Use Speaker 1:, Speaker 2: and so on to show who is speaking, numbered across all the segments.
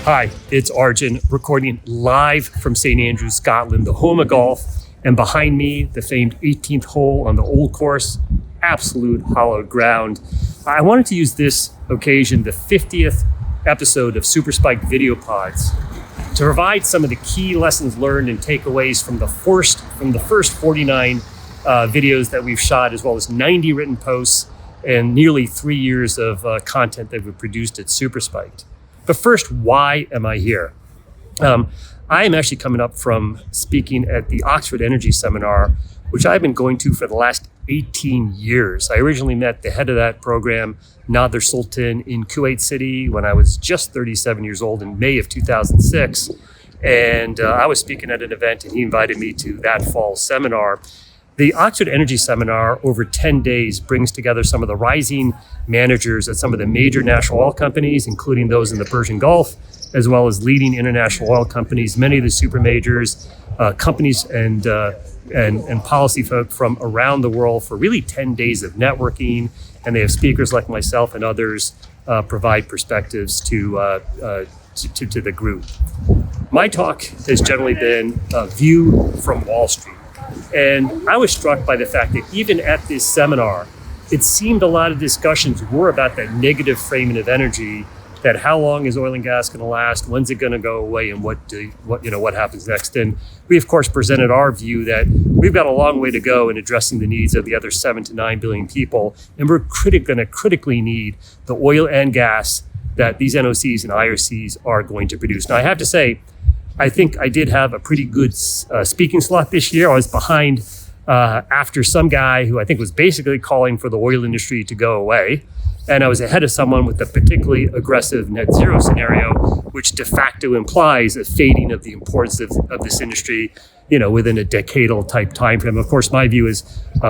Speaker 1: Hi, it's Arjun recording live from St. Andrews, Scotland, the home of golf. And behind me, the famed 18th hole on the old course, absolute hallowed ground. I wanted to use this occasion, the 50th episode of Super-Spiked Videopods, to provide some of the key lessons learned and takeaways from the first 49 videos that we've shot, as well as 90 written posts and nearly 3 years of content that we've produced at Super-Spiked. But first, why am I here? I am actually coming up from speaking at the Oxford Energy Seminar, which I've been going to for the last 18 years. I originally met the head of that program, Nader Sultan, in Kuwait City when I was just 37 years old in May of 2006. And I was speaking at an event and he invited me to that fall seminar. The Oxford Energy Seminar over 10 days brings together some of the rising managers at some of the major national oil companies, including those in the Persian Gulf, as well as leading international oil companies, many of the super majors, companies and policy folk from around the world for really 10 days of networking. And they have speakers like myself and others provide perspectives to the group. My talk has generally been a view from Wall Street. And I was struck by the fact that even at this seminar, it seemed a lot of discussions were about that negative framing of energy, that how long is oil and gas going to last, when's it going to go away, and what happens next. And we, of course, presented our view that we've got a long way to go in addressing the needs of the other 7 to 9 billion people, and we're going to critically need the oil and gas that these NOCs and IRCs are going to produce. Now, I have to say, I think I did have a pretty good speaking slot this year. I was behind after some guy who I think was basically calling for the oil industry to go away. And I was ahead of someone with a particularly aggressive net zero scenario, which de facto implies a fading of the importance of this industry, within a decadal type time frame. Of course, my view is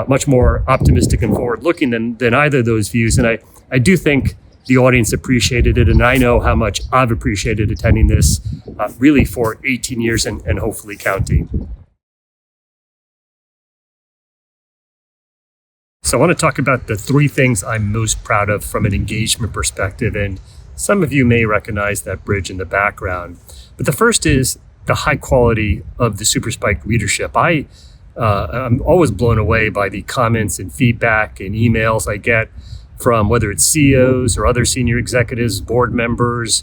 Speaker 1: much more optimistic and forward looking than either of those views. And I do think the audience appreciated it, and I know how much I've appreciated attending this really for 18 years and hopefully counting. So I want to talk about the 3 things I'm most proud of from an engagement perspective, and some of you may recognize that bridge in the background. But the first is the high quality of the Super-Spiked readership. I'm always blown away by the comments and feedback and emails I get from whether it's CEOs or other senior executives, board members,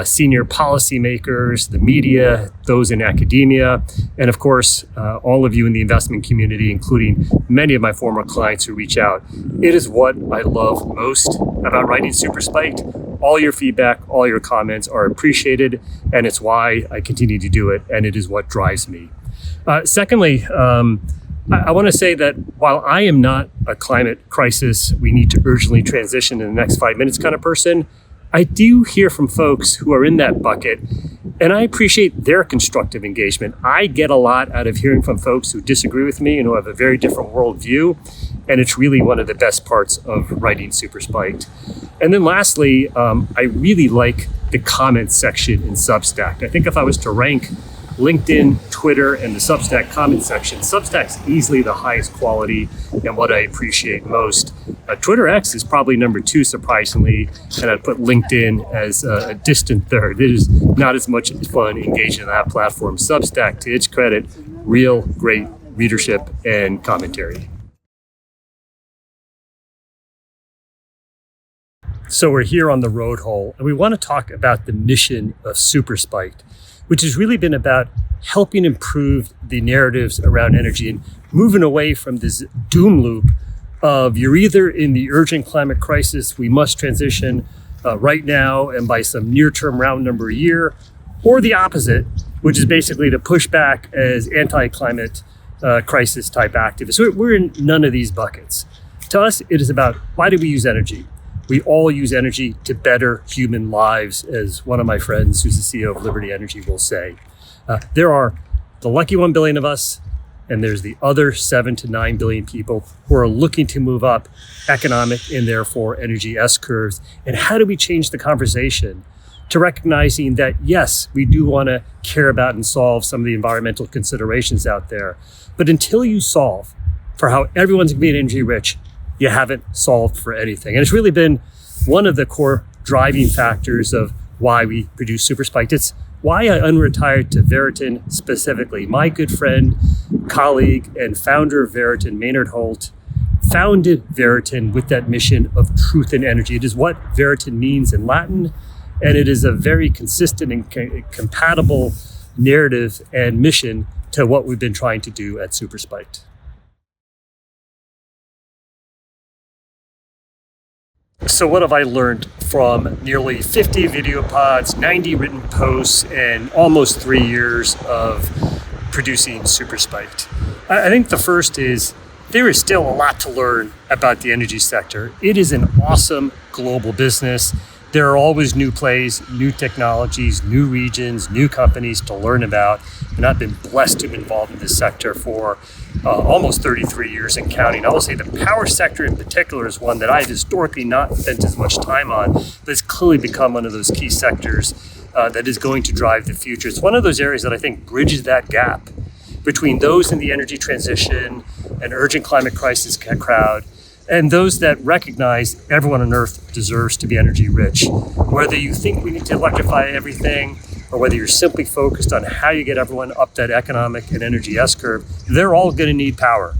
Speaker 1: senior policymakers, the media, those in academia, and of course, all of you in the investment community, including many of my former clients who reach out. It is what I love most about writing Super-Spiked. All your feedback, all your comments are appreciated, and it's why I continue to do it, and it is what drives me. Secondly, I want to say that while I am not a climate crisis, we need to urgently transition in the next 5 minutes kind of person, I do hear from folks who are in that bucket, and I appreciate their constructive engagement. I get a lot out of hearing from folks who disagree with me and who have a very different worldview, and it's really one of the best parts of writing Super-Spiked. And then lastly, I really like the comments section in Substack. I think if I was to rank LinkedIn, Twitter, and the Substack comment section, Substack's easily the highest quality and what I appreciate most. Twitter X is probably number 2, surprisingly, and I'd put LinkedIn as a distant third. It is not as much fun engaging in that platform. Substack, to its credit, real great readership and commentary. So we're here on the road hole, and we want to talk about the mission of Super-Spiked, which has really been about helping improve the narratives around energy and moving away from this doom loop of you're either in the urgent climate crisis, we must transition right now and by some near-term round number a year, or the opposite, which is basically to push back as anti-climate crisis type activists. So we're in none of these buckets. To us, it is about why do we use energy? We all use energy to better human lives, as one of my friends who's the CEO of Liberty Energy will say. There are the lucky 1 billion of us, and there's the other 7 to 9 billion people who are looking to move up economic and therefore energy S-curves. And how do we change the conversation to recognizing that, yes, we do want to care about and solve some of the environmental considerations out there. But until you solve for how everyone's going to be energy rich, you haven't solved for anything. And it's really been one of the core driving factors of why we produce SuperSpiked. It's why I unretired to Veriten specifically. My good friend, colleague, and founder of Veriten, Maynard Holt, founded Veriten with that mission of truth and energy. It is what Veriten means in Latin, and it is a very consistent and compatible narrative and mission to what we've been trying to do at SuperSpiked. So what have I learned from nearly 50 video pods, 90 written posts, and almost 3 years of producing SuperSpiked? I think the first is there is still a lot to learn about the energy sector. It is an awesome global business. There are always new plays, new technologies, new regions, new companies to learn about. And I've been blessed to be involved in this sector for almost 33 years and counting. I will say the power sector in particular is one that I've historically not spent as much time on, but it's clearly become one of those key sectors that is going to drive the future. It's one of those areas that I think bridges that gap between those in the energy transition and urgent climate crisis crowd and those that recognize everyone on Earth deserves to be energy rich. Whether you think we need to electrify everything, or whether you're simply focused on how you get everyone up that economic and energy S-curve, they're all going to need power.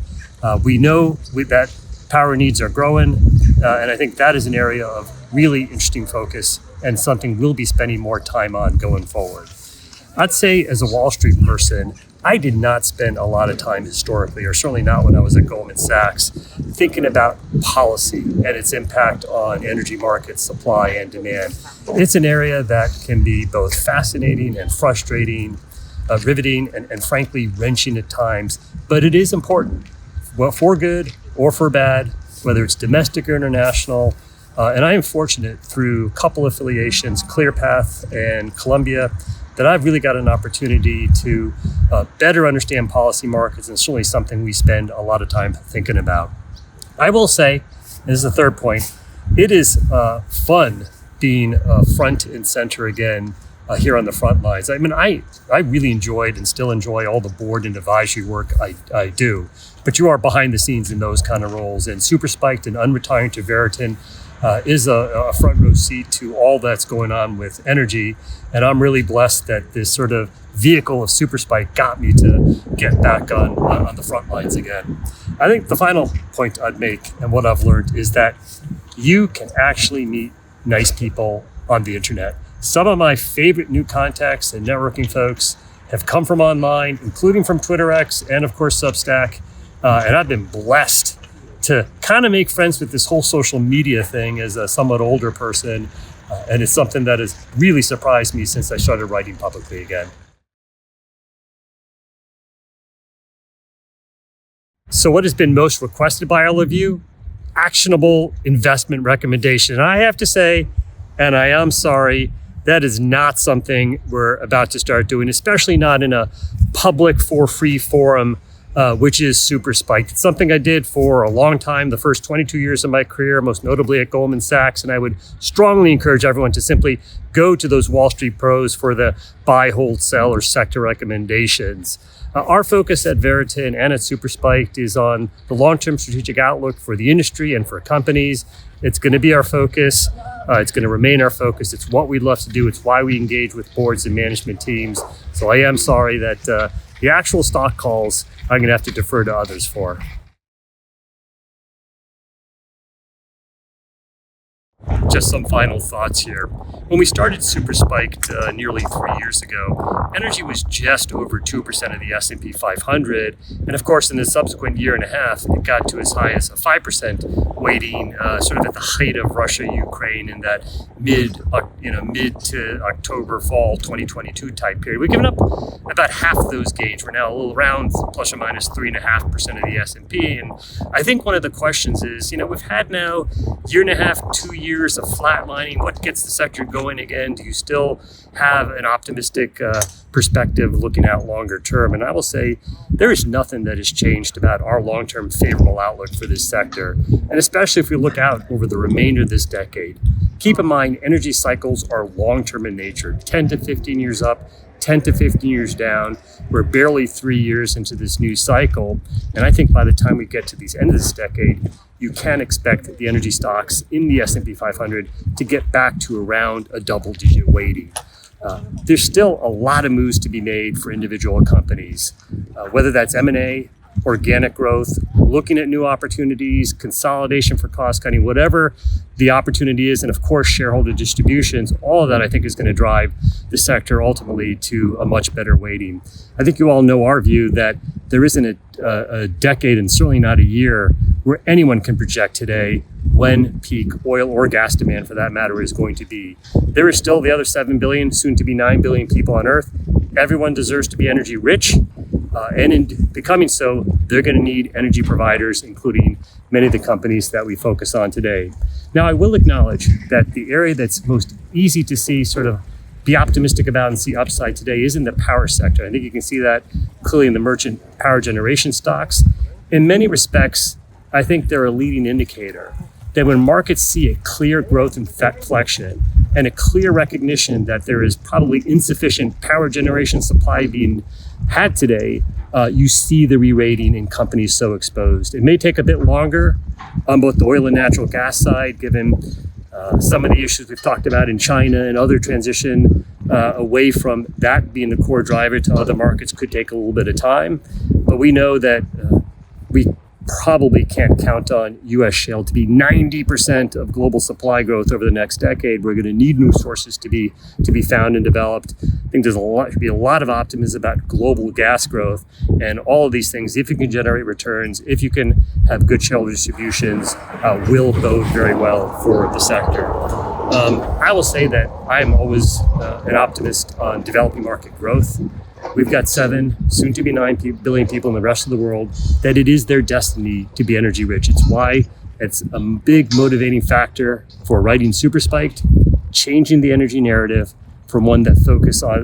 Speaker 1: We know that power needs are growing, and I think that is an area of really interesting focus and something we'll be spending more time on going forward. I'd say as a Wall Street person, I did not spend a lot of time historically, or certainly not when I was at Goldman Sachs, thinking about policy and its impact on energy markets, supply and demand. It's an area that can be both fascinating and frustrating, riveting, and frankly wrenching at times, but it is important, well, for good or for bad, whether it's domestic or international. And I am fortunate through a couple affiliations, ClearPath and Columbia, that I've really got an opportunity to better understand policy markets, and certainly something we spend a lot of time thinking about. I will say, and this is the third point, it is fun being front and center again here on the front lines. I mean, I really enjoyed and still enjoy all the board and advisory work I do, but you are behind the scenes in those kind of roles, and SuperSpiked and unretiring to Veriten is a front row seat to all that's going on with energy. And I'm really blessed that this sort of vehicle of SuperSpiked got me to get back on the front lines again. I think the final point I'd make and what I've learned is that you can actually meet nice people on the internet. Some of my favorite new contacts and networking folks have come from online, including from Twitter X and of course Substack. And I've been blessed to kind of make friends with this whole social media thing as a somewhat older person. And it's something that has really surprised me since I started writing publicly again. So what has been most requested by all of you? Actionable investment recommendation. And I have to say, and I am sorry, that is not something we're about to start doing, especially not in a public for free forum, which is SuperSpiked. It's something I did for a long time, the first 22 years of my career, most notably at Goldman Sachs. And I would strongly encourage everyone to simply go to those Wall Street pros for the buy, hold, sell, or sector recommendations. Our focus at Veriten and at SuperSpiked is on the long-term strategic outlook for the industry and for companies. It's going to be our focus. It's going to remain our focus. It's what we love to do. It's why we engage with boards and management teams. So I am sorry that the actual stock calls I'm going to have to defer to others for. Just some final thoughts here. When we started SuperSpiked nearly 3 years ago, energy was just over 2% of the S&P 500. And of course, in the subsequent year and a half, it got to as high as a 5% weighting, sort of at the height of Russia-Ukraine in that mid to October, fall 2022 type period. We've given up about half of those gains. We're now a little around plus or minus 3.5% of the S&P. And I think one of the questions is, we've had now year and a half, 2 years of flatlining. What gets the sector going again? Do you still have an optimistic perspective looking out longer term? And I will say there is nothing that has changed about our long-term favorable outlook for this sector. And especially if we look out over the remainder of this decade, keep in mind energy cycles are long-term in nature, 10 to 15 years up, 10 to 15 years down. We're barely 3 years into this new cycle. And I think by the time we get to the end of this decade, you can expect the energy stocks in the S&P 500 to get back to around a double-digit weighting. There's still a lot of moves to be made for individual companies, whether that's M&A, organic growth, looking at new opportunities, consolidation for cost cutting, whatever the opportunity is, and of course, shareholder distributions. All of that, I think, is going to drive the sector ultimately to a much better weighting. I think you all know our view that there isn't a decade, and certainly not a year, where anyone can project today when peak oil or gas demand, for that matter, is going to be. There is still the other 7 billion, soon to be 9 billion people on Earth. Everyone deserves to be energy rich. And in becoming so, they're going to need energy providers, including many of the companies that we focus on today. Now, I will acknowledge that the area that's most easy to see sort of be optimistic about and see upside today is in the power sector. I think you can see that clearly in the merchant power generation stocks. In many respects, I think they're a leading indicator that when markets see a clear growth inflection and a clear recognition that there is probably insufficient power generation supply being had today, you see the re-rating in companies so exposed. It may take a bit longer on both the oil and natural gas side, given some of the issues we've talked about in China, and other transition away from that being the core driver to other markets could take a little bit of time. But we know that we probably can't count on U.S. shale to be 90% of global supply growth over the next decade. We're going to need new sources to be found and developed. I think there's should be a lot of optimism about global gas growth, and all of these things, if you can generate returns, if you can have good shareholder distributions, will bode very well for the sector. I will say that I'm always an optimist on developing market growth. We've got 7, soon to be 9 billion people in the rest of the world that it is their destiny to be energy rich. It's why it's a big motivating factor for writing Super-Spiked, changing the energy narrative from one that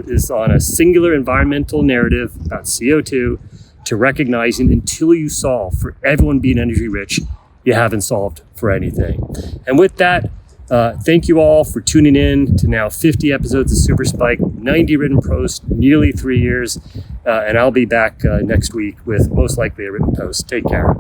Speaker 1: is on a singular environmental narrative about CO2 to recognizing until you solve for everyone being energy rich, you haven't solved for anything. And with that, thank you all for tuning in to now 50 episodes of Super-Spiked, 90 written posts, nearly 3 years, and I'll be back next week with most likely a written post. Take care.